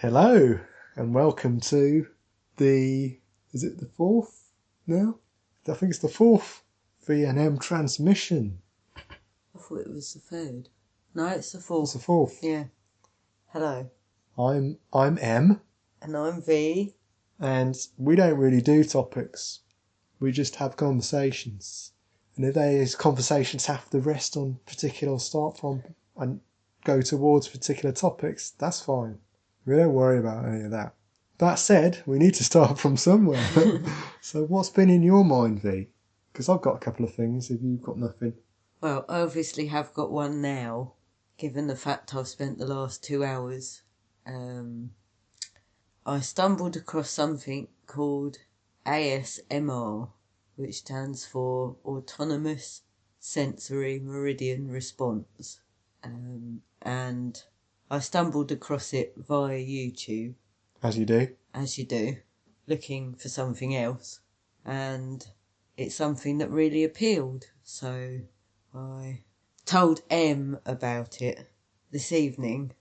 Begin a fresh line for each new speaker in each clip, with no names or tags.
Hello and welcome to is it the fourth now? I think it's the fourth V&M transmission.
I thought it was the third. No, it's the fourth.
It's the fourth.
Yeah. Hello.
I'm M.
And I'm V.
And we don't really do topics. We just have conversations. And if those conversations have to rest on particular, start from and go towards particular topics, that's fine. We don't worry about any of that. That said, we need to start from somewhere. So what's been in your mind, V? Because I've got a couple of things if you've got nothing.
Well, I obviously have got one now, given the fact I've spent the last 2 hours. I stumbled across something called ASMR, which stands for Autonomous Sensory Meridian Response. And I stumbled across it via YouTube.
As you do.
As you do, looking for something else. And it's something that really appealed. So I told M about it this evening.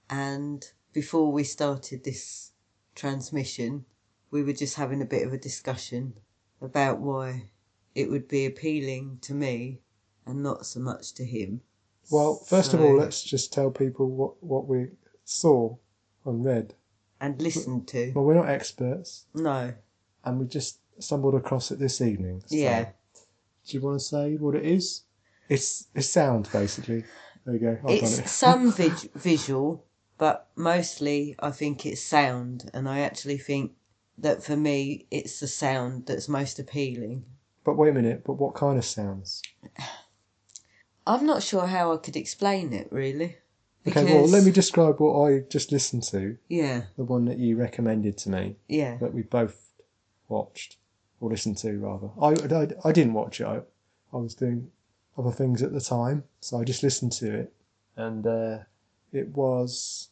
And before we started this transmission, we were just having a bit of a discussion about why it would be appealing to me and not so much to him.
Well, first of all, let's just tell people what we saw and read.
And listened to.
Well, we're not experts.
No.
And we just stumbled across it this evening. So
yeah.
Do you want to say what it is? It's sound, basically. There you go.
It's some visual, but mostly I think it's sound. And I actually think that for me, it's the sound that's most appealing.
But wait a minute, but what kind of sounds?
I'm not sure how I could explain it, really. Because...
Okay, well, let me describe what I just listened to.
Yeah.
The one that you recommended to me.
Yeah.
That we both watched. Or listened to, rather. I didn't watch it. I was doing other things at the time, so I just listened to it. And it was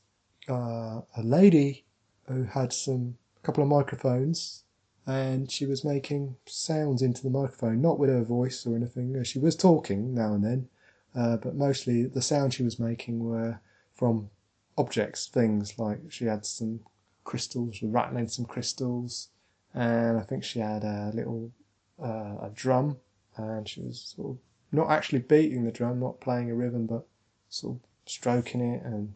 a lady who had a couple of microphones, and she was making sounds into the microphone, not with her voice or anything. She was talking now and then, but mostly the sound she was making were from objects, things like she had some crystals, rattling some crystals, and I think she had a little a drum, and she was sort of not actually beating the drum, not playing a rhythm, but sort of stroking it and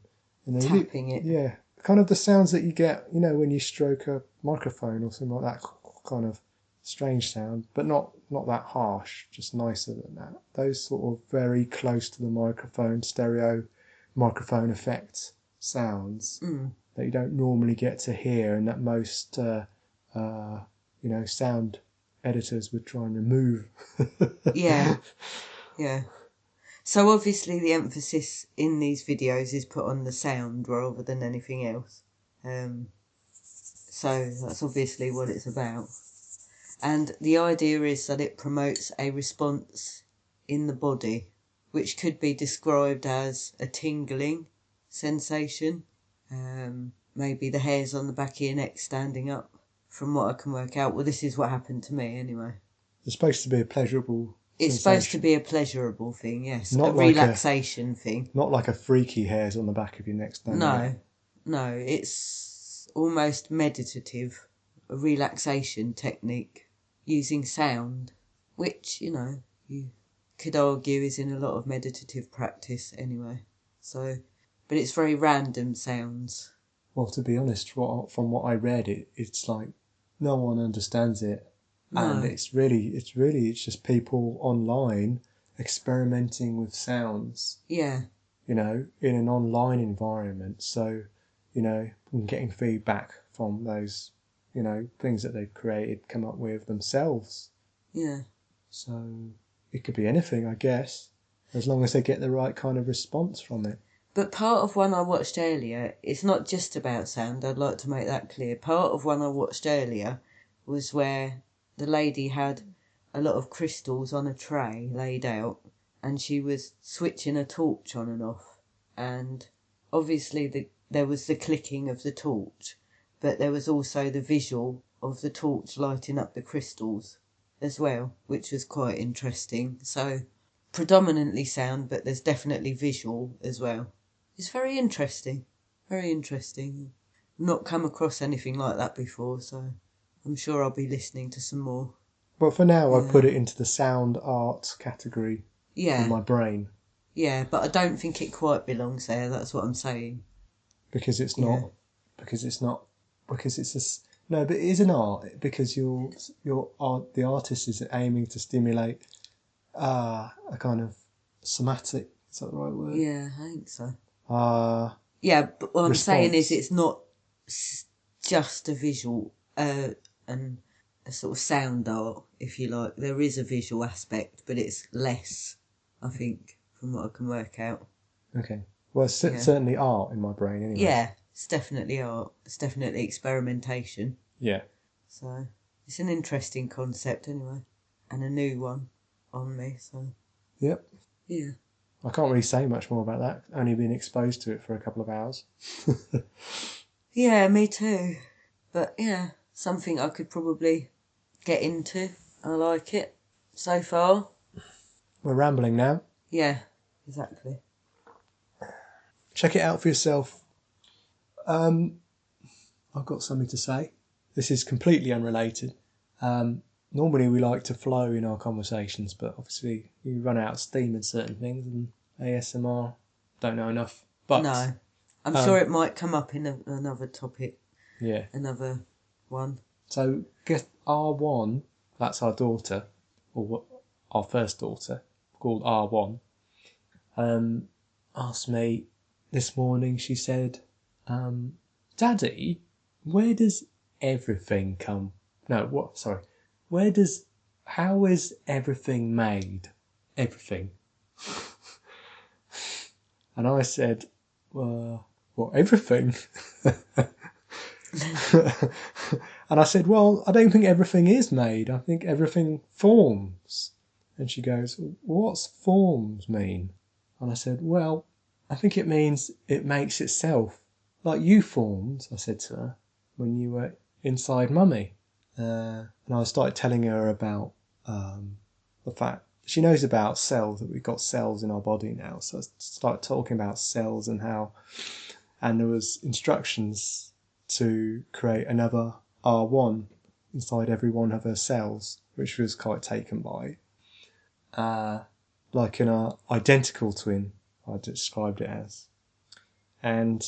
tapping it.
Yeah, kind of the sounds that you get, when you stroke a microphone or something like that, kind of strange sound, but not that harsh, just nicer than that. Those sort of very close to the microphone, stereo microphone effect sounds that you don't normally get to hear, and that most sound editors would try and remove.
Yeah. So obviously the emphasis in these videos is put on the sound rather than anything else. So that's obviously what it's about. And the idea is that it promotes a response in the body, which could be described as a tingling sensation. Maybe the hairs on the back of your neck standing up, from what I can work out. Well, this is what happened to me anyway.
It's supposed to be a pleasurable
It's
sensation.
supposed to be a pleasurable thing, yes.
Not
a relaxation thing.
Not like a freaky hairs on the back of your neck standing up.
No, it's almost meditative, a relaxation technique using sound, which, you could argue is in a lot of meditative practice anyway. So, but it's very random sounds.
Well, to be honest, from what I read, it's like no one understands it.
No.
And it's just people online experimenting with sounds.
Yeah.
In an online environment. So, and getting feedback from those, things that they've created, come up with themselves.
Yeah.
So it could be anything, I guess, as long as they get the right kind of response from it.
But part of one I watched earlier, it's not just about sound, I'd like to make that clear. Part of one I watched earlier was where the lady had a lot of crystals on a tray laid out, and she was switching a torch on and off. And obviously there was the clicking of the torch, but there was also the visual of the torch lighting up the crystals as well, which was quite interesting. So predominantly sound, but there's definitely visual as well. It's very interesting. Very interesting. not come across anything like that before, so I'm sure I'll be listening to some more.
Well, for now, I put
Yeah.
it into the sound art category in
Yeah,
my brain
yeah, but I don't think it quite belongs there. That's what I'm saying.
because it's
Yeah.
not, because it's not, because it's just no, but it is an art because your art, the artist is aiming to stimulate a kind of somatic. Is that the right word?
Yeah, I think so.
Uh,
Yeah, but what I'm saying is
response.
it's not just a visual and a sort of sound art, if you like. There is a visual aspect, but it's less, I think, from what I can work out.
Okay. Well, it's
Yeah.
certainly art in my brain anyway.
Yeah, it's definitely art. It's definitely experimentation.
Yeah.
So it's an interesting concept anyway, and a new one on me. So
Yep.
yeah,
I can't really say much more about that. Only been exposed to it for a couple of hours.
yeah, me too. But yeah, something I could probably get into. I like it so far.
We're rambling now.
Yeah, exactly.
Check it out for yourself. I've got something to say. This is completely unrelated. Normally we like to flow in our conversations, but obviously you run out of steam in certain things, and ASMR don't know enough. But
No, I'm sure it might come up in another topic,
yeah.
another one.
So get R1. That's our daughter, or our first daughter, called R1. Asked me this morning. She said, "Daddy, where does everything come? No, what? Sorry, where does? How is everything made? Everything." And I said, "Well, what? Everything?" And I said, "Well, I don't think everything is made. I think everything forms." And she goes, "What's forms mean?" And I said, "Well, I think it means it makes itself. Like you formed," I said to her, "when you were inside mummy." And I started telling her about the fact she knows about cells, that we've got cells in our body now. So I started talking about cells and how, and there was instructions to create another R1 inside every one of her cells, which was quite taken by. Like an identical twin, I described it as. And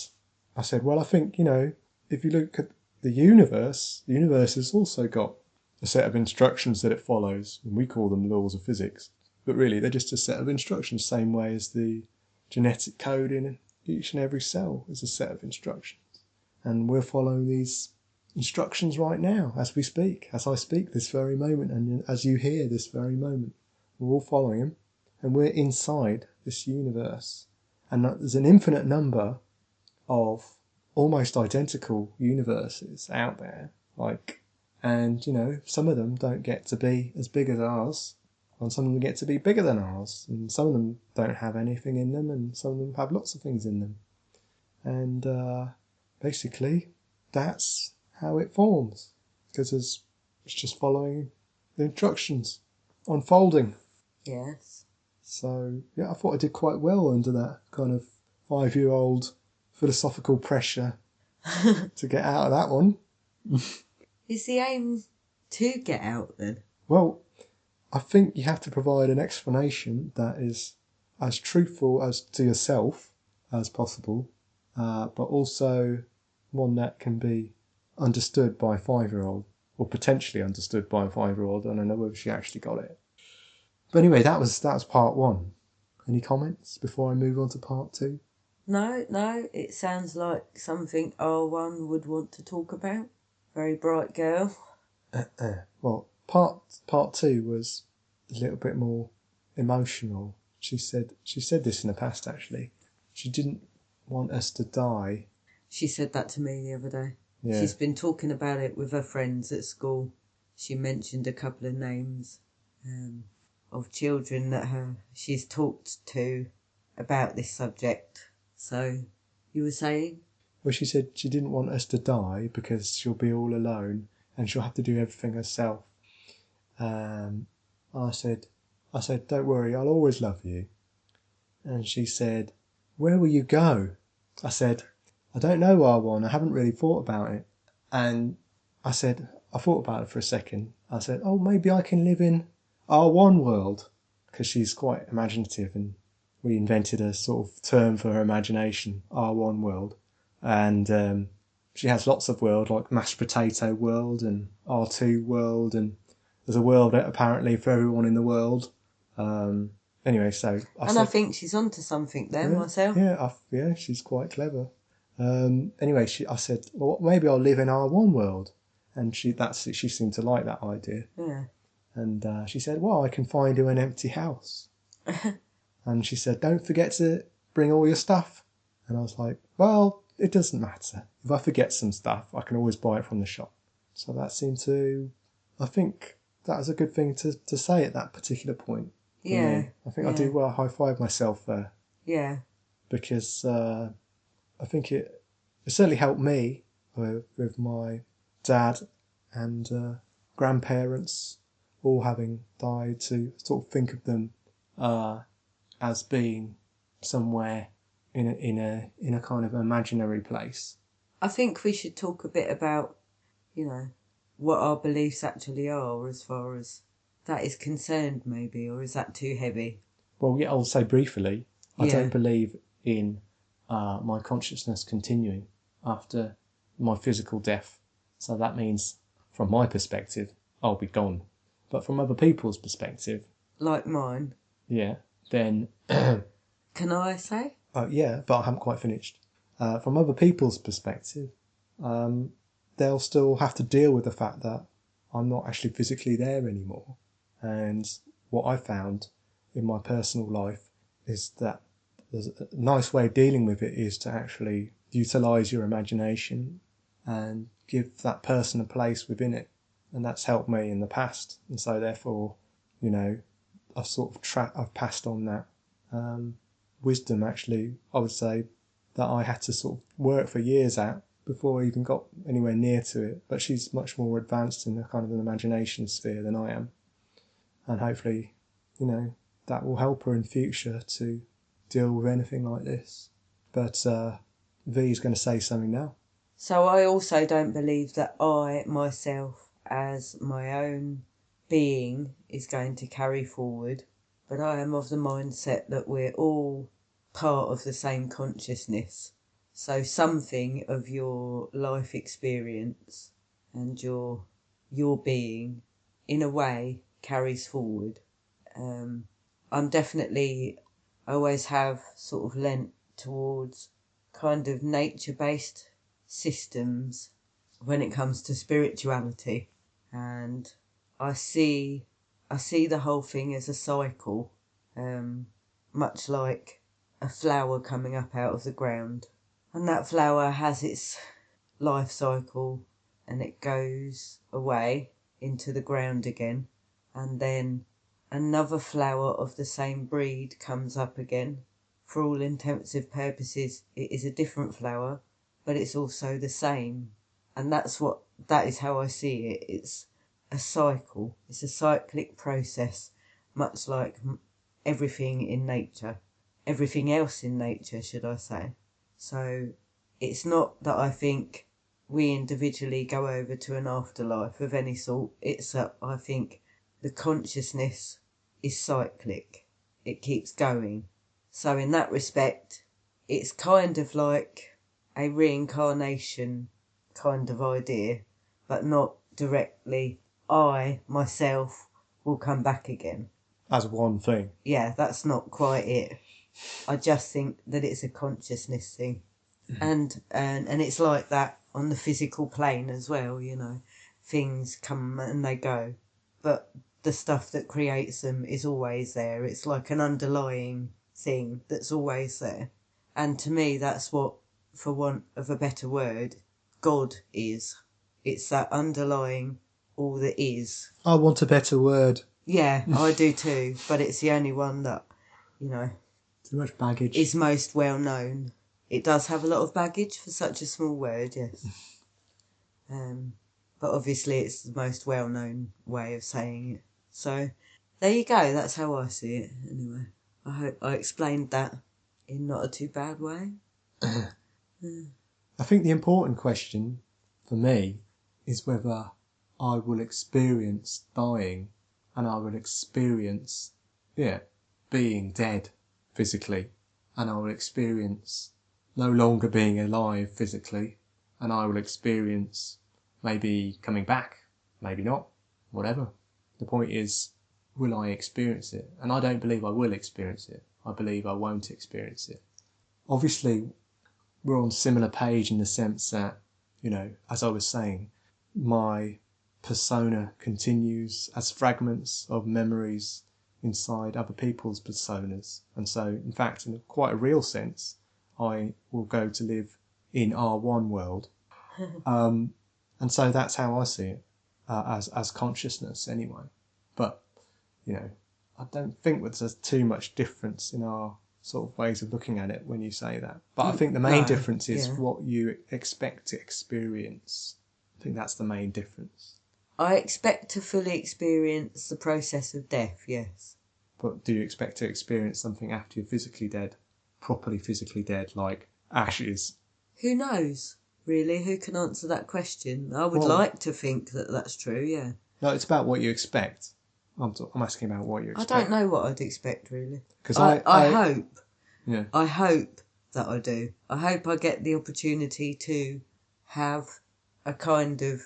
I said, well, I think, if you look at the universe has also got a set of instructions that it follows, and we call them laws of physics. But really, they're just a set of instructions, same way as the genetic code in each and every cell is a set of instructions. And we're following these instructions right now as we speak, as I speak this very moment, and as you hear this very moment. We're all following them, and we're inside this universe. And there's an infinite number of almost identical universes out there, and some of them don't get to be as big as ours, and some of them get to be bigger than ours, and some of them don't have anything in them, and some of them have lots of things in them. And basically, that's how it forms, because it's just following the instructions, unfolding.
Yes.
So, yeah, I thought I did quite well under that kind of 5-year-old philosophical pressure to get out of that one.
Is the aim to get out then?
Well, I think you have to provide an explanation that is as truthful as to yourself as possible, but also one that can be understood by a 5-year-old, or potentially understood by a 5-year-old. I don't know whether she actually got it. But anyway, that was part one. Any comments before I move on to part two?
No, it sounds like something R1 would want to talk about. Very bright girl.
Well, part two was a little bit more emotional. She said this in the past, actually. She didn't want us to die.
She said that to me the other day.
Yeah.
She's been talking about it with her friends at school. She mentioned a couple of names of children that she's talked to about this subject. So, you were saying?
Well, she said she didn't want us to die because she'll be all alone and she'll have to do everything herself. I said, don't worry, I'll always love you. And she said, where will you go? I said, I don't know R1. I haven't really thought about it. And I thought about it for a second. I said, oh, maybe I can live in R1 world, because she's quite imaginative, and we invented a sort of term for her imagination, R1 world. And she has lots of world, like mashed potato world and R2 world, and there's a world apparently for everyone in the world. Anyway, so
I think she's onto something there myself.
Yeah, she's quite clever. Anyway, I said, well, maybe I'll live in R1 world, and she seemed to like that idea.
Yeah.
And she said, well, I can find you an empty house. And she said, don't forget to bring all your stuff. And I was like, well, it doesn't matter. If I forget some stuff, I can always buy it from the shop. So that seemed to, I think that was a good thing to say at that particular point.
Yeah.
Me. I think I do well high five myself there.
Yeah.
Because I think it certainly helped me with my dad and grandparents all having died, to sort of think of them as being somewhere in a kind of imaginary place.
I think we should talk a bit about, what our beliefs actually are as far as that is concerned, maybe, or is that too heavy?
Well, yeah, I'll say briefly, I
Yeah.
don't believe in my consciousness continuing after my physical death. So that means, from my perspective, I'll be gone. But from other people's perspective,
Like mine.
yeah, then...
Can I say?
Yeah, but I haven't quite finished. From other people's perspective, they'll still have to deal with the fact that I'm not actually physically there anymore. And what I found in my personal life is that there's a nice way of dealing with it is to actually utilise your imagination and give that person a place within it. And that's helped me in the past. And so therefore, I've sort of I've passed on that wisdom, actually, I would say, that I had to sort of work for years at before I even got anywhere near to it. But she's much more advanced in the kind of an imagination sphere than I am. And hopefully, that will help her in future to deal with anything like this. But V is going to say something now.
So I also don't believe that I, myself, as my own being, is going to carry forward. But I am of the mindset that we're all part of the same consciousness. So something of your life experience and your being, in a way, carries forward. I'm definitely, I always have sort of lent towards kind of nature-based systems when it comes to spirituality. And I see the whole thing as a cycle, much like a flower coming up out of the ground. And that flower has its life cycle and it goes away into the ground again. And then another flower of the same breed comes up again. For all intensive purposes, it is a different flower, but it's also the same. And that is how I see it. It's a cycle. It's a cyclic process, much like everything in nature. Everything else in nature, should I say. So it's not that I think we individually go over to an afterlife of any sort. It's that I think the consciousness is cyclic. It keeps going. So in that respect, it's kind of like a reincarnation kind of idea, but not directly I, myself, will come back again.
As one thing.
Yeah, that's not quite it. I just think that it's a consciousness thing. And it's like that on the physical plane as well, Things come and they go. But the stuff that creates them is always there. It's like an underlying thing that's always there. And to me, that's what, for want of a better word, God is. It's that underlying all that is.
I want a better word.
Yeah, I do too. But it's the only one that,
Too much baggage.
is most well known. It does have a lot of baggage for such a small word, yes. But obviously it's the most well-known way of saying it. So there you go, that's how I see it anyway. I hope I explained that in not a too bad way.
I think the important question for me is whether I will experience dying and I will experience, being dead physically, and I will experience no longer being alive physically, and I will experience maybe coming back, maybe not, whatever. The point is, will I experience it? And I don't believe I will experience it. I believe I won't experience it. Obviously, we're on a similar page in the sense that, as I was saying, my persona continues as fragments of memories inside other people's personas. And so, in fact, in quite a real sense, I will go to live in R1 world. And so that's how I see it, as consciousness anyway. But, I don't think there's too much difference in our sort of ways of looking at it when you say that. But I think the main difference is what you expect to experience. I think that's the main difference.
I expect to fully experience the process of death, yes.
But do you expect to experience something after you're physically dead, properly physically dead, like ashes?
Who knows, really? Who can answer that question? I would like to think that that's true, yeah.
No, it's about what you expect. I'm asking about what you expect.
I don't know what I'd expect, really.
Because
I hope.
Yeah.
I hope that I do. I hope I get the opportunity to have a kind of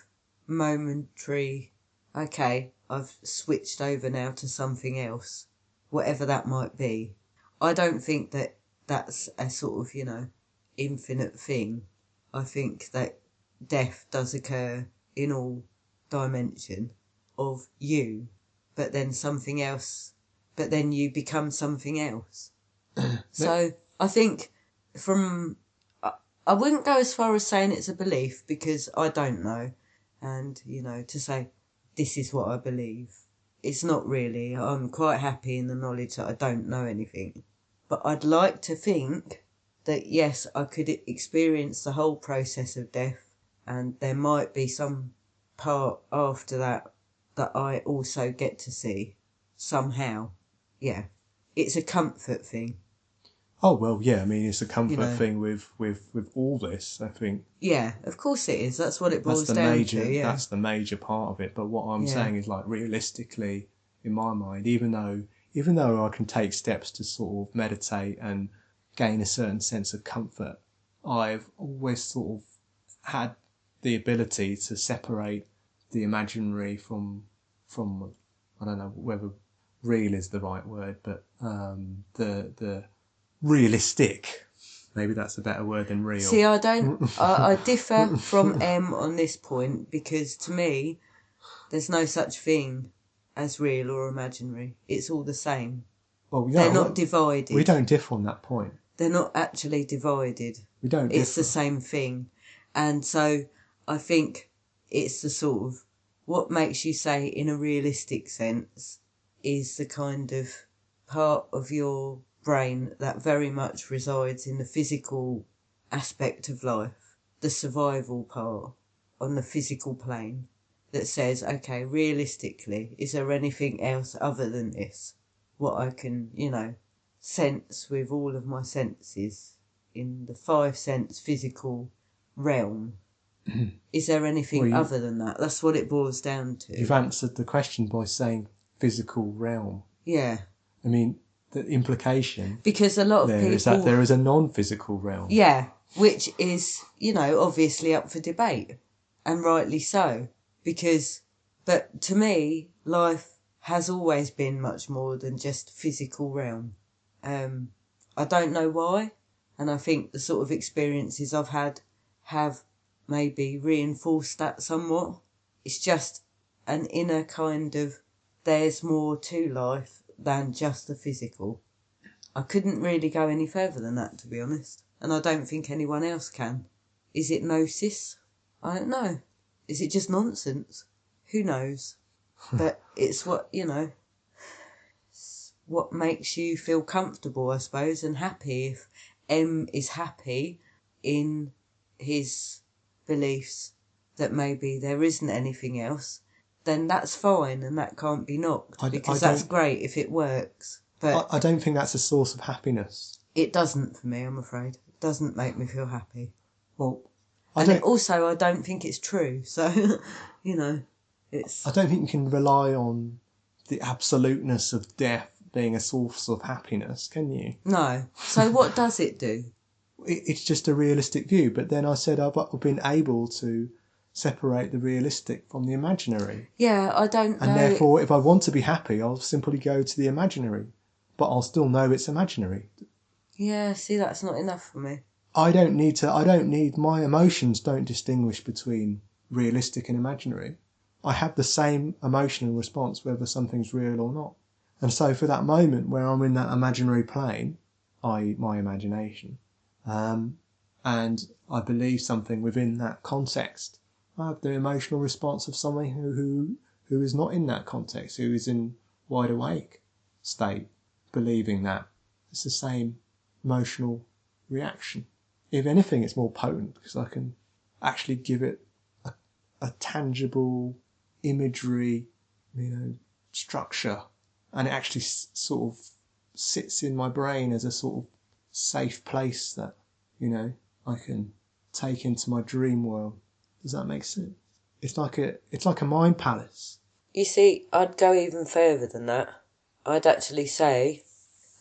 momentary, okay, I've switched over now to something else, whatever that might be. I don't think that that's a sort of, infinite thing. I think that death does occur in all dimension of you, but then something else, but then you become something else. So I think I wouldn't go as far as saying it's a belief, because I don't know. And, to say this is what I believe, it's not really. I'm quite happy in the knowledge that I don't know anything. But I'd like to think that, yes, I could experience the whole process of death, and there might be some part after that I also get to see somehow. Yeah. It's a comfort thing.
Oh, well, yeah, I mean, it's a comfort thing with all this, I think.
Yeah, of course it is. That's what it boils down to, yeah.
That's the major part of it. But what I'm saying is, like, realistically, in my mind, even though I can take steps to sort of meditate and gain a certain sense of comfort, I've always sort of had the ability to separate the imaginary from I don't know whether real is the right word, but the realistic. Maybe that's a better word than real.
See, I differ from M on this point, because to me, there's no such thing as real or imaginary. It's all the same.
Well,
they're not divided.
We don't differ on that point.
They're not actually divided.
We don't differ.
It's the same thing. And so I think it's the sort of, what makes you say in a realistic sense is the kind of part of your brain that very much resides in the physical aspect of life, the survival part on the physical plane, that says, okay, realistically, is there anything else other than this? What I can, sense with all of my senses in the 5 sense physical realm. Is there anything other than that? That's what it boils down to.
You've answered the question by saying physical realm.
Yeah.
I mean, the implication,
because a lot of people,
is that there is a non-physical realm.
Yeah, which is, obviously up for debate, and rightly so, but to me, life has always been much more than just physical realm. I don't know why, and I think the sort of experiences I've had have maybe reinforced that somewhat. It's just an inner kind of, there's more to life than just the physical. I couldn't really go any further than that, to be honest. And I don't think anyone else can. Is it gnosis? I don't know. Is it just nonsense? Who knows? But it's what, it's what makes you feel comfortable, I suppose, and happy. If M is happy in his beliefs that maybe there isn't anything else, then that's fine, and that can't be knocked, because that's great if it works. But
I don't think that's a source of happiness.
It doesn't for me, I'm afraid. It doesn't make me feel happy.
Well,
I don't think it's true. So, you know, it's...
I don't think you can rely on the absoluteness of death being a source of happiness, can you?
No. So what does it do?
It's just a realistic view. But then I said I've been able to separate the realistic from the imaginary.
Yeah, I don't know.
And therefore, if I want to be happy, I'll simply go to the imaginary. But I'll still know it's imaginary.
Yeah, see, that's not enough for me.
My emotions don't distinguish between realistic and imaginary. I have the same emotional response whether something's real or not. And so for that moment where I'm in that imaginary plane, i.e. my imagination, and I believe something within that context, I have the emotional response of someone who is not in that context, who is in wide awake state, believing that. It's the same emotional reaction. If anything, it's more potent because I can actually give it a tangible imagery, structure, and it actually sort of sits in my brain as a sort of safe place that, I can take into my dream world. Does that make sense? It's like a mind palace.
You see, I'd go even further than that. I'd actually say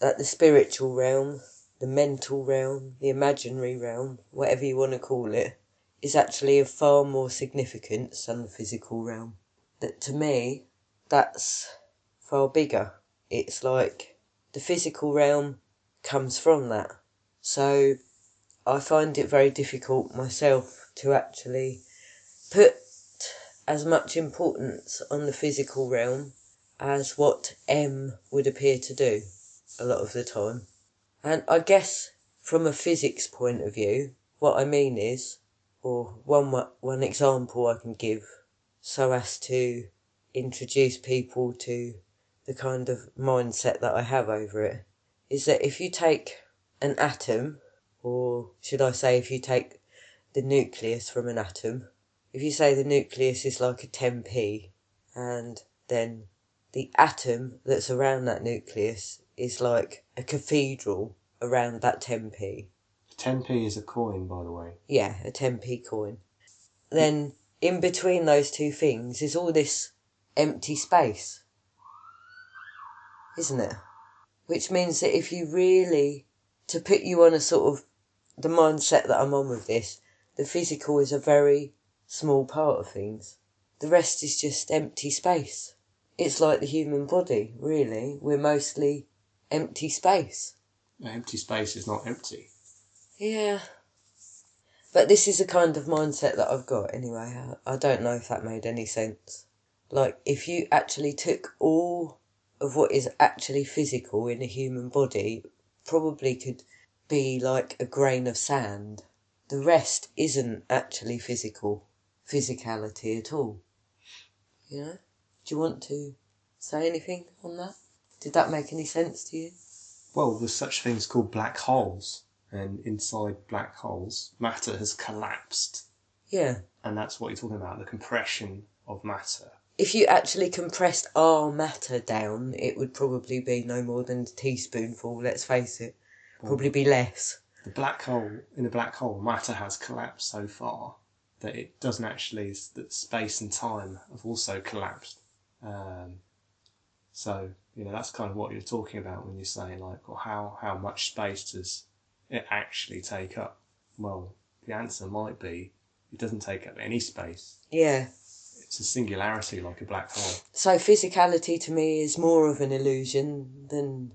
that the spiritual realm, the mental realm, the imaginary realm, whatever you want to call it, is actually of far more significance than the physical realm. That to me, that's far bigger. It's like the physical realm comes from that. So I find it very difficult myself to actually put as much importance on the physical realm as what M would appear to do a lot of the time. And I guess from a physics point of view, what I mean is, or one example I can give so as to introduce people to the kind of mindset that I have over it, is that if you take an atom, or should I say if you take the nucleus from an atom, if you say the nucleus is like a 10p, and then the atom that's around that nucleus is like a cathedral around that 10p.
10p is a coin, by the way.
Yeah, a 10p coin. Then in between those two things is all this empty space, isn't it? Which means that if you really, to put you on a sort of the mindset that I'm on with this, the physical is a very small part of things. The rest is just empty space. It's like the human body, really. We're mostly empty space.
Empty space is not empty.
Yeah. But this is the kind of mindset that I've got anyway. I don't know if that made any sense. Like, if you actually took all of what is actually physical in a human body, probably could be like a grain of sand. The rest isn't actually physicality at all. You know? Do you want to say anything on that? Did that make any sense to you?
Well, there's such things called black holes, and inside black holes, matter has collapsed.
Yeah.
And that's what you're talking about, the compression of matter.
If you actually compressed our matter down, it would probably be no more than a teaspoonful, let's face it. Probably be less.
In a black hole, matter has collapsed so far that it doesn't actually, that space and time have also collapsed. So, that's kind of what you're talking about when you say, like, well, how much space does it actually take up? Well, the answer might be it doesn't take up any space.
Yeah.
It's a singularity like a black hole.
So physicality to me is more of an illusion than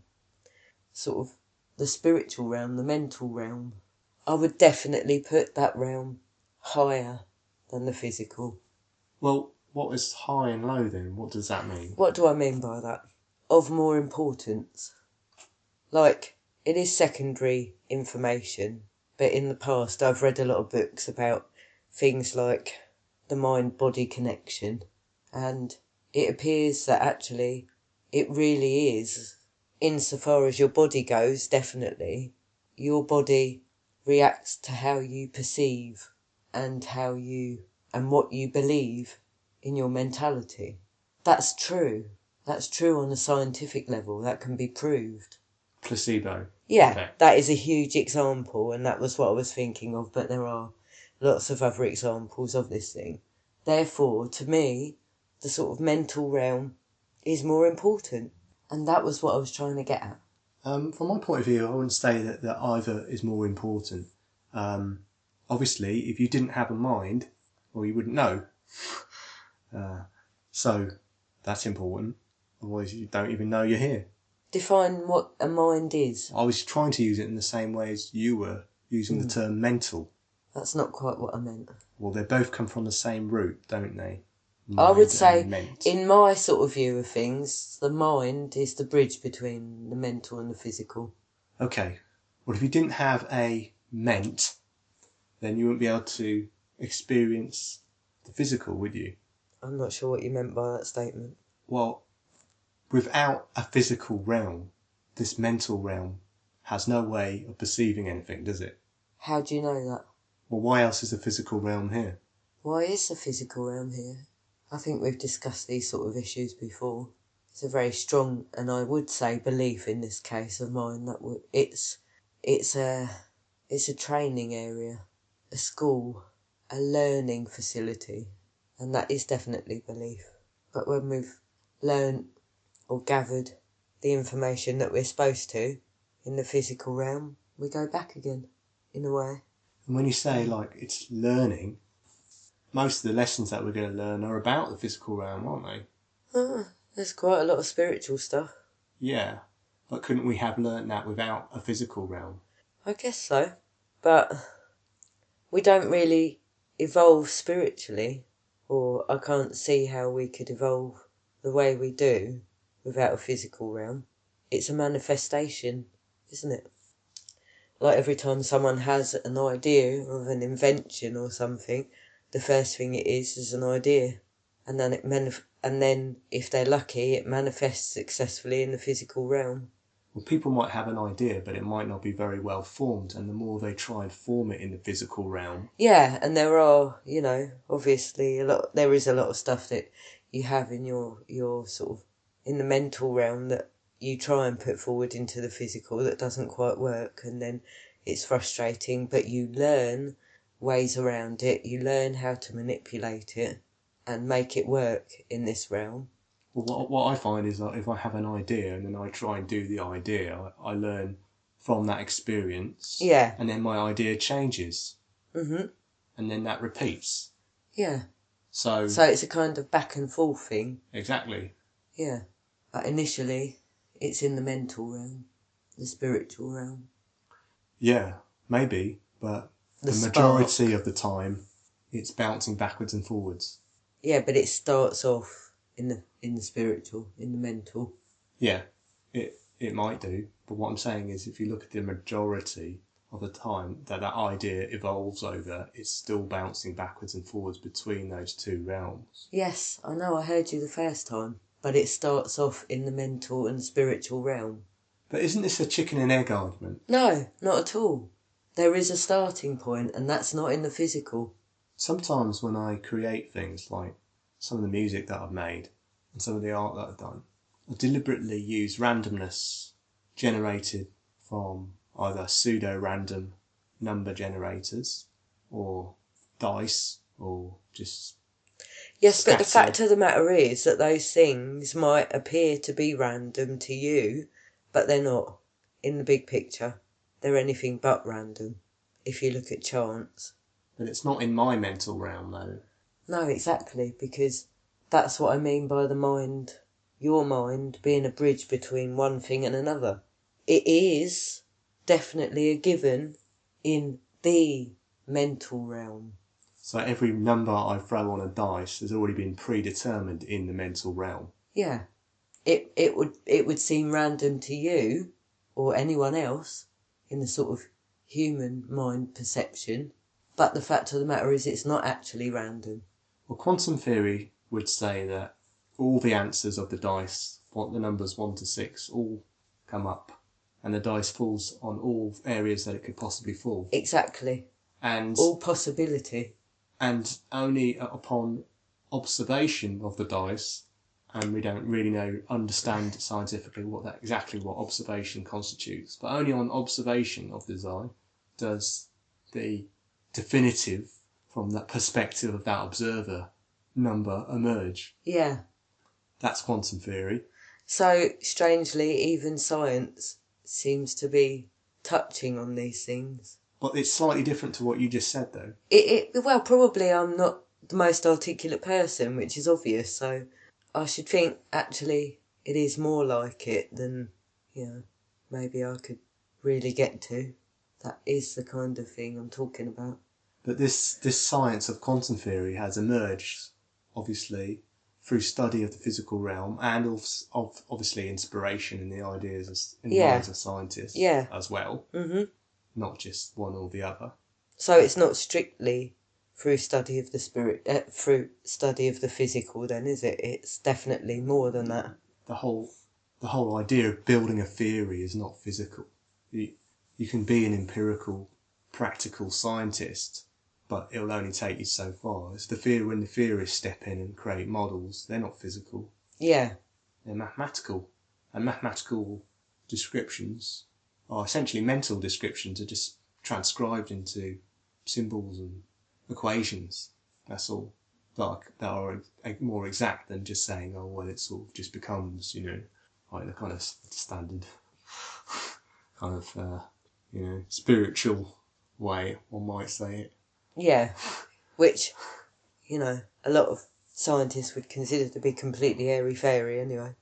sort of the spiritual realm, the mental realm. I would definitely put that realm higher than the physical.
Well, what is high and low then? What does that mean?
What do I mean by that? Of more importance. Like, it is secondary information, but in the past I've read a lot of books about things like the mind-body connection, and it appears that actually it really is, insofar as your body goes, definitely, your body reacts to how you perceive and what you believe in your mentality. That's true. That's true on a scientific level. That can be proved.
Placebo.
Yeah,
Okay.
That is a huge example, and that was what I was thinking of, but there are lots of other examples of this thing. Therefore, to me, the sort of mental realm is more important. And that was what I was trying to get at.
From my point of view, I wouldn't say that either is more important. Obviously, if you didn't have a mind, well, you wouldn't know. So that's important. Otherwise, you don't even know you're here.
Define what a mind is.
I was trying to use it in the same way as you were using the term mental.
That's not quite what I meant.
Well, they both come from the same root, don't they?
I would
Mind
say,
and ment.
in my sort of view of things, the mind is the bridge between the mental and the physical.
Okay. Well, if you didn't have a ment, then you wouldn't be able to experience the physical, would you?
I'm not sure what you meant by that statement.
Well, without a physical realm, this mental realm has no way of perceiving anything, does it?
How do you know that?
Well, why else is the physical realm here?
Why is the physical realm here? I think we've discussed these sort of issues before. It's a very strong, and I would say, belief in this case of mine that it's a training area, a school, a learning facility, and that is definitely belief. But when we've learned or gathered the information that we're supposed to in the physical realm, we go back again, in a way.
And when you say, like, it's learning, most of the lessons that we're going to learn are about the physical realm, aren't they?
There's quite a lot of spiritual stuff.
Yeah. But couldn't we have learnt that without a physical realm?
I guess so. But we don't really evolve spiritually, or I can't see how we could evolve the way we do without a physical realm. It's a manifestation, isn't it? Like every time someone has an idea of an invention or something, the first thing it is an idea, and then if they're lucky, it manifests successfully in the physical realm.
Well, people might have an idea, but it might not be very well formed, and the more they try and form it in the physical realm...
Yeah, and there are, obviously there is a lot of stuff that you have in your sort of, in the mental realm that you try and put forward into the physical that doesn't quite work, and then it's frustrating, but you learn ways around it, you learn how to manipulate it and make it work in this realm.
Well, what I find is that if I have an idea and then I try and do the idea, I learn from that experience.
Yeah.
And then my idea changes.
Mm-hmm.
And then that repeats.
Yeah.
So
it's a kind of back and forth thing.
Exactly.
Yeah. But initially, it's in the mental realm, the spiritual realm.
Yeah, maybe, but the majority of the time, it's bouncing backwards and forwards.
Yeah, but it starts off in the spiritual, in the mental.
Yeah, it might do. But what I'm saying is, if you look at the majority of the time that idea evolves over, it's still bouncing backwards and forwards between those two realms.
Yes, I know, I heard you the first time. But it starts off in the mental and spiritual realm.
But isn't this a chicken and egg argument?
No, not at all. There is a starting point, and that's not in the physical.
Sometimes when I create things, like some of the music that I've made and some of the art that I've done, I deliberately use randomness generated from either pseudo-random number generators or dice or just...
Yes, but the fact of the matter is that those things might appear to be random to you, but they're not. In the big picture, they're anything but random, if you look at chance.
But it's not in my mental realm, though.
No, exactly, because that's what I mean by the mind, your mind, being a bridge between one thing and another. It is definitely a given in the mental realm.
So every number I throw on a dice has already been predetermined in the mental realm.
Yeah. It would seem random to you or anyone else in the sort of human mind perception, but the fact of the matter is it's not actually random.
Well, quantum theory would say that all the answers of the dice, what the numbers 1 to 6, all come up, and the dice falls on all areas that it could possibly fall.
Exactly.
And
all possibility.
And only upon observation of the dice, and we don't really understand scientifically exactly what observation constitutes, but only on observation of the die does the definitive from that perspective of that observer number emerge.
Yeah.
That's quantum theory.
So, strangely, even science seems to be touching on these things.
But it's slightly different to what you just said, though.
Well, probably I'm not the most articulate person, which is obvious, so I should think, actually, it is more like it than, maybe I could really get to. That is the kind of thing I'm talking about.
But this science of quantum theory has emerged, obviously, through study of the physical realm and of obviously inspiration in the ideas in the minds of scientists as well.
Mm-hmm.
Not just one or the other.
So it's not strictly through study of the spirit, through study of the physical, then, is it? It's definitely more than that.
The whole idea of building a theory is not physical. You can be an empirical, practical scientist, but it'll only take you so far. When the theorists step in and create models, they're not physical.
Yeah.
They're mathematical. And mathematical descriptions are essentially mental descriptions, are just transcribed into symbols and equations. That's all. That are more exact than just saying, oh, well, it sort of just becomes, like the kind of standard kind of, spiritual way, one might say it.
Yeah. Which, a lot of scientists would consider to be completely airy-fairy anyway.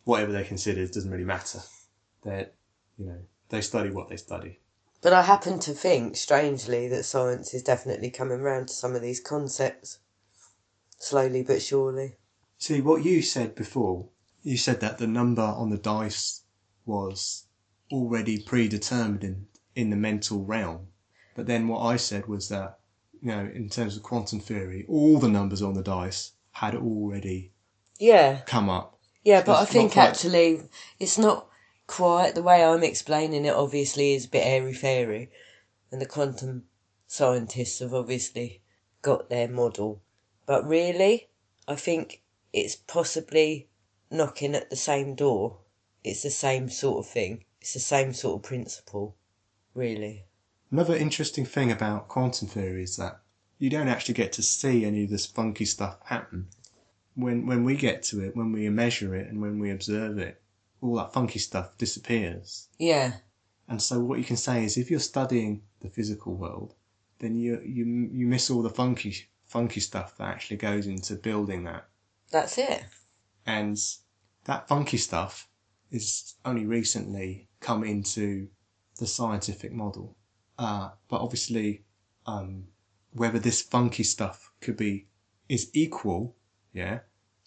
Whatever they consider doesn't really matter. They study what they study.
But I happen to think, strangely, that science is definitely coming round to some of these concepts. Slowly but surely.
See, what you said before, you said that the number on the dice was already predetermined in the mental realm. But then what I said was that, in terms of quantum theory, all the numbers on the dice had already come up.
Yeah,
So
but I think actually it's not quite the way I'm explaining it. Obviously, is a bit airy-fairy, and the quantum scientists have obviously got their model. But really, I think it's possibly knocking at the same door. It's the same sort of thing. It's the same sort of principle, really.
Another interesting thing about quantum theory is that you don't actually get to see any of this funky stuff happen. When we get to it, when we measure it and when we observe it, all that funky stuff disappears.
Yeah.
And so what you can say is if you're studying the physical world, then you miss all the funky stuff that actually goes into building that.
That's it.
And that funky stuff is only recently come into the scientific model. But obviously, whether this funky stuff is equal,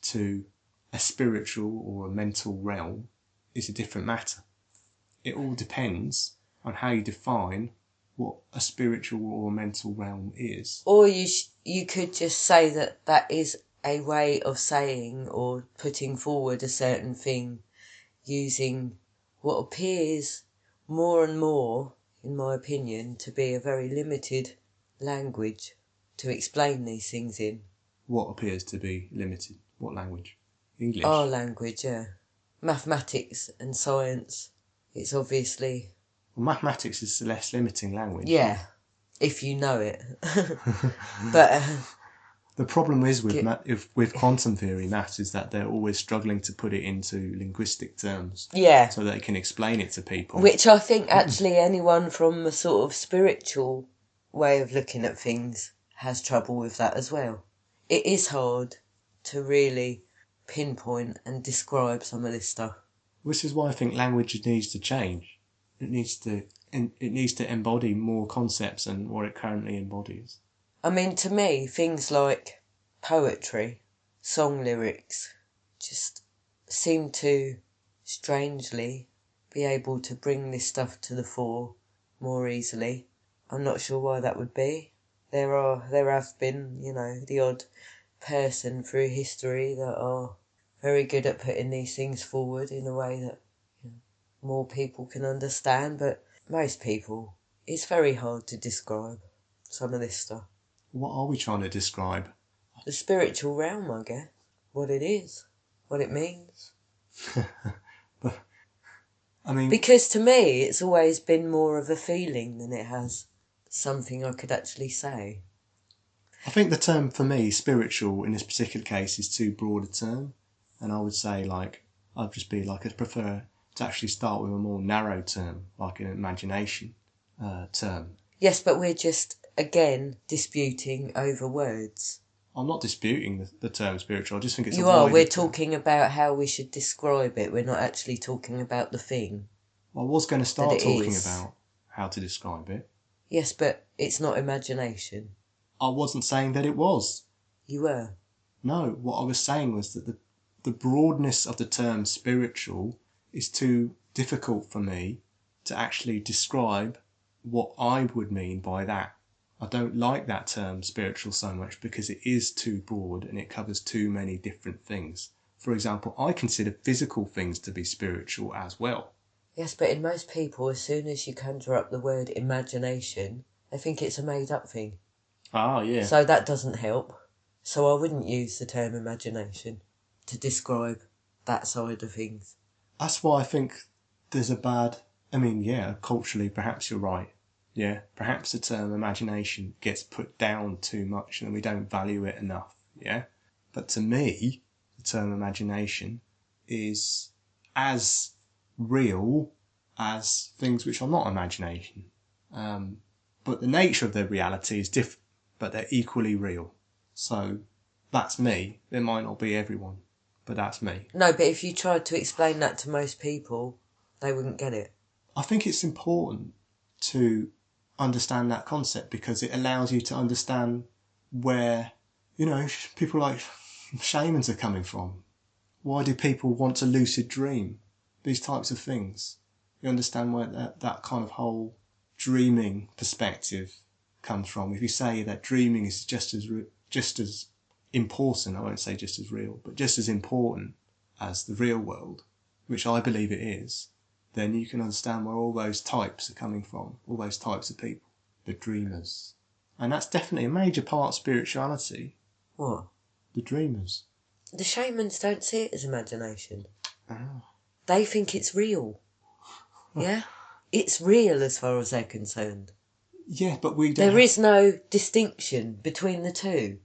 to a spiritual or a mental realm is a different matter. It all depends on how you define what a spiritual or a mental realm is.
Or you could just say that is a way of saying or putting forward a certain thing using what appears more and more, in my opinion, to be a very limited language to explain these things in.
What appears to be limited? What language? English?
Our language, yeah. Mathematics and science, it's obviously...
Well, mathematics is a less limiting language.
Yeah, if you know it. But...
the problem is with quantum theory maths is that they're always struggling to put it into linguistic terms.
Yeah.
So they can explain it to people.
Which I think actually anyone from a sort of spiritual way of looking at things has trouble with that as well. It is hard to really pinpoint and describe some of this stuff.
Which is why I think language needs to change. It needs to embody more concepts than what it currently embodies.
I mean, to me, things like poetry, song lyrics, just seem to, strangely, be able to bring this stuff to the fore more easily. I'm not sure why that would be. There have been, the odd person through history that are very good at putting these things forward in a way that more people can understand, but most people, it's very hard to describe some of this stuff.
What are we trying to describe?
The spiritual realm, I guess. What it is. What it means.
But, I mean...
Because to me, it's always been more of a feeling than it has something I could actually say.
I think the term for me, spiritual, in this particular case, is too broad a term. And I would say, like, I'd just be like, I'd prefer to actually start with a more narrow term, like an imagination term.
Yes, but we're just, again, disputing over words.
I'm not disputing the term spiritual. I just think it's
You
a
are.
wider
We're
term.
talking about how we should describe it. We're not actually talking about the thing.
I was going to start
it
talking
is.
about how to describe it.
Yes, but it's not imagination.
I wasn't saying that it was.
You were.
No, what I was saying was that the broadness of the term spiritual is too difficult for me to actually describe what I would mean by that. I don't like that term spiritual so much because it is too broad and it covers too many different things. For example, I consider physical things to be spiritual as well.
Yes, but in most people, as soon as you conjure up the word imagination, they think it's a made-up thing.
Ah, yeah.
So that doesn't help. So I wouldn't use the term imagination to describe that side of things.
That's why I think there's a bad... I mean, yeah, culturally, perhaps you're right. Yeah, perhaps the term imagination gets put down too much and we don't value it enough, yeah? But to me, the term imagination is as real as things which are not imagination. But the nature of their reality is different, but they're equally real. So that's me. It might not be everyone, but that's me.
No, but if you tried to explain that to most people, they wouldn't get it.
I think it's important to understand that concept because it allows you to understand where, people like shamans are coming from. Why do people want to lucid dream? These types of things. You understand where that kind of whole dreaming perspective comes from. If you say that dreaming is just as important, I won't say just as real, but just as important as the real world, which I believe it is, then you can understand where all those types are coming from, all those types of people, the dreamers. And that's definitely a major part of spirituality.
What?
The dreamers.
The shamans don't see it as imagination.
Oh.
They think it's real. Yeah? It's real as far as they're concerned.
Yeah, but
there is no distinction between the two.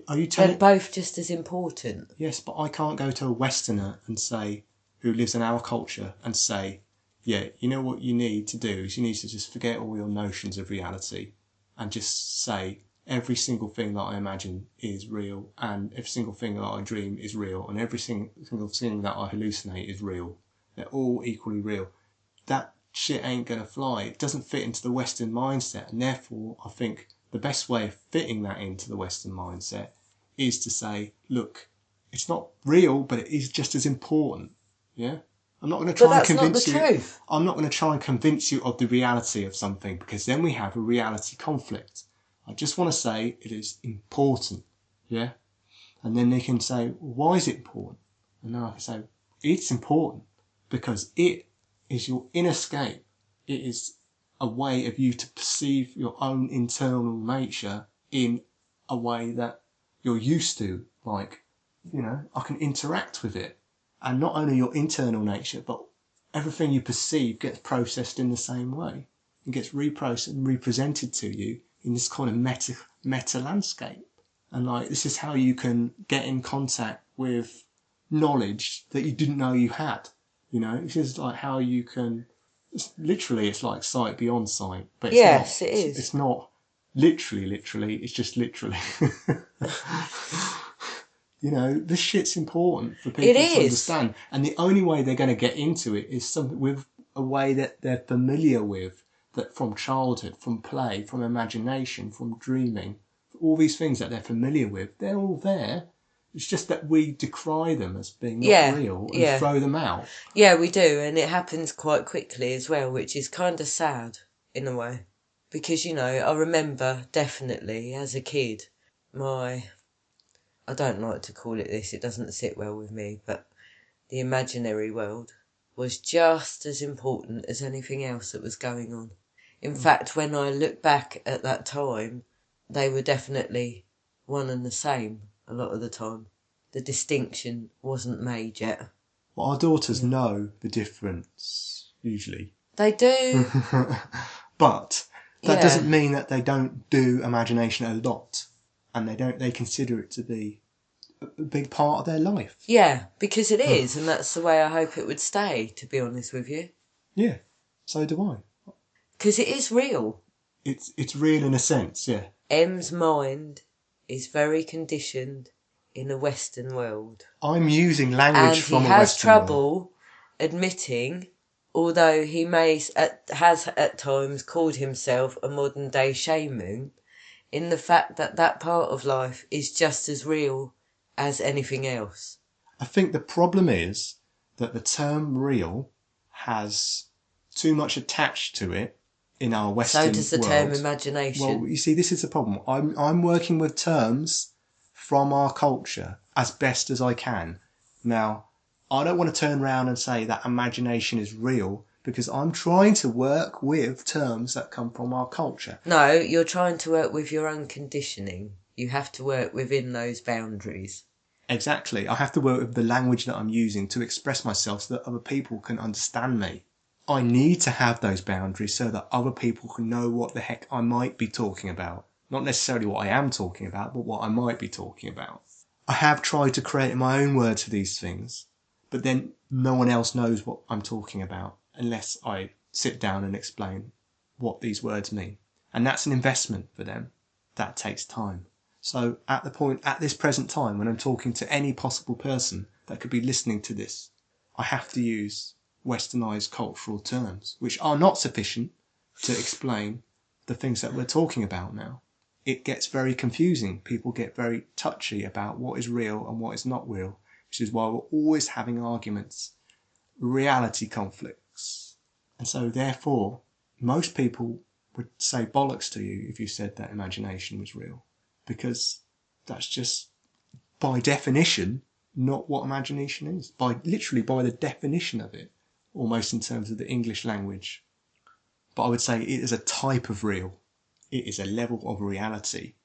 Are you telling...
They're both just as important.
Yes, but I can't go to a Westerner and say, who lives in our culture, and say, yeah, you know what you need to do is you need to just forget all your notions of reality and just say every single thing that I imagine is real and every single thing that I dream is real and every single thing that I hallucinate is real. They're all equally real. That shit ain't going to fly. It doesn't fit into the Western mindset, and therefore I think the best way of fitting that into the Western mindset is to say, look, it's not real, but it is just as important. Yeah? I'm not going to try and convince you.
Truth.
I'm not going to try and convince you of the reality of something because then we have a reality conflict. I just want to say it is important. Yeah? And then they can say, why is it important? And then I can say, it's important because it is your inner escape. It is a way of you to perceive your own internal nature in a way that you're used to. Like, I can interact with it. And not only your internal nature, but everything you perceive gets processed in the same way. It gets reprocessed and represented to you in this kind of meta landscape. And this is how you can get in contact with knowledge that you didn't know you had. This is like how you can... It's like sight beyond sight. But it's
yes,
not.
It is.
It's not literally, it's just literally. This shit's important for people to understand. And the only way they're going to get into it is something with a way that they're familiar with, that from childhood, from play, from imagination, from dreaming, all these things that they're familiar with, they're all there. It's just that we decry them as being not real and throw them out.
Yeah, we do. And it happens quite quickly as well, which is kind of sad in a way. Because, I remember definitely as a kid, I don't like to call it this, it doesn't sit well with me, but the imaginary world was just as important as anything else that was going on. In fact, when I look back at that time, they were definitely one and the same a lot of the time. The distinction wasn't made yet.
Well, our daughters know the difference, usually.
They do.
But that doesn't mean that they don't do imagination a lot. and they consider it to be a big part of their life.
Yeah, because it is, and that's the way I hope it would stay, to be honest with you.
Yeah, so do I.
Because it is real.
It's real in a sense, yeah.
M's mind is very conditioned in the Western world.
I'm using language
And
from
he
a
has
Western world.
trouble admitting, although he has at times called himself a modern day shaman, in the fact that that part of life is just as real as anything else.
I think the problem is that the term real has too much attached to it in our Western world.
So does the term imagination.
Well, you see, this is the problem. I'm working with terms from our culture as best as I can. Now, I don't want to turn around and say that imagination is real, because I'm trying to work with terms that come from our culture.
No, you're trying to work with your own conditioning. You have to work within those boundaries.
Exactly. I have to work with the language that I'm using to express myself so that other people can understand me. I need to have those boundaries so that other people can know what the heck I might be talking about. Not necessarily what I am talking about, but what I might be talking about. I have tried to create my own words for these things, but then no one else knows what I'm talking about unless I sit down and explain what these words mean. And that's an investment for them. That takes time. So at this present time, when I'm talking to any possible person that could be listening to this, I have to use westernized cultural terms, which are not sufficient to explain the things that we're talking about now. It gets very confusing. People get very touchy about what is real and what is not real, which is why we're always having arguments, reality conflicts. And so therefore, most people would say bollocks to you if you said that imagination was real, because that's just, by definition, not what imagination is. Literally by the definition of it, almost in terms of the English language. But I would say it is a type of real. It is a level of reality